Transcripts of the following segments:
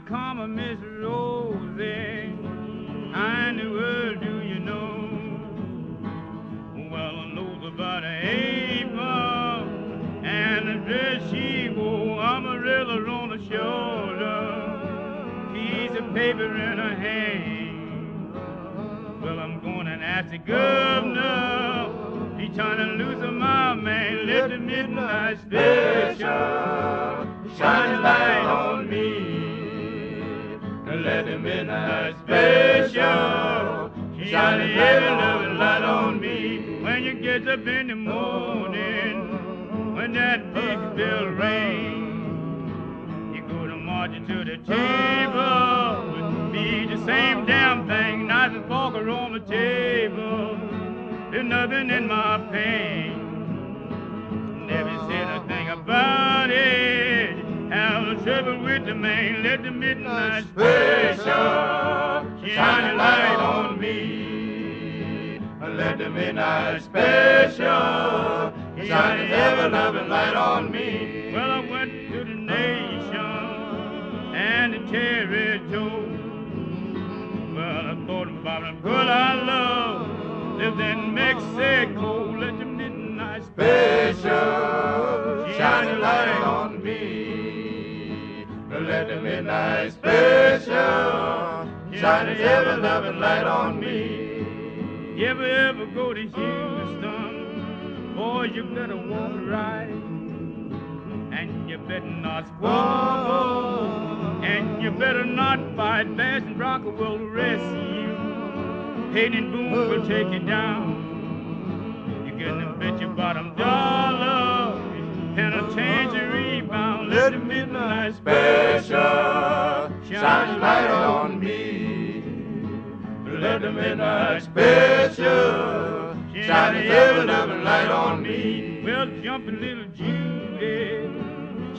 come a Miss Rosie. How in the world do you know? Well, I knows about April and the dress she wore, umbrellas on the shoulder, piece of paper in her hand. Well, I'm going and ask the governor, he trying to loosen my man, let the midnight special shine a light on me. Let the midnight special shine a heavy loving light on me. When you get up in the morning, when that big bell rings, you go to marching to the table. Be the same damn thing, knife and fork are on the table. There's nothing in my pain. Never said a thing about it. Have a trouble with the man. Let the midnight special shine a light on me. Let the midnight special shine a ever loving light on me. Well, I went to the nation and the territory. Well, I thought about a girl I love lives in Mexico. Let the midnight special shine a light on me. Let the midnight special shine a ever loving light on me. You ever go to Houston? Boy, you better walk right, and you better not squabble, and you better not fight. Bass and Rocker will rescue. Hayden Boone will take you down. You get them bet your bottom dollar, and a change of rebound. Let the midnight special shine a light on me. Let the midnight special shine a ever loving light on me. Well, jumping little Judy,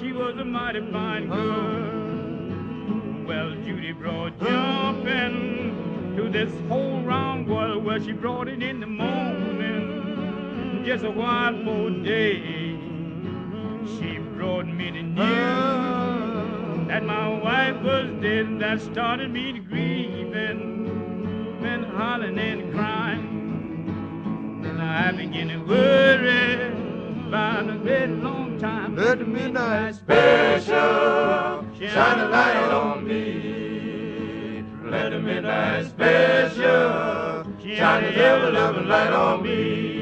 she was a mighty fine girl. Well, Judy brought jumping to this whole round world. Well, she brought it in the morning, just a while for day. She brought me the news that my wife was dead, and that started me to grieve and been hollering and crying. And I began to worry about a very long time. Let the midnight special shine a light on me. Let the midnight special shine a ever loving light on me.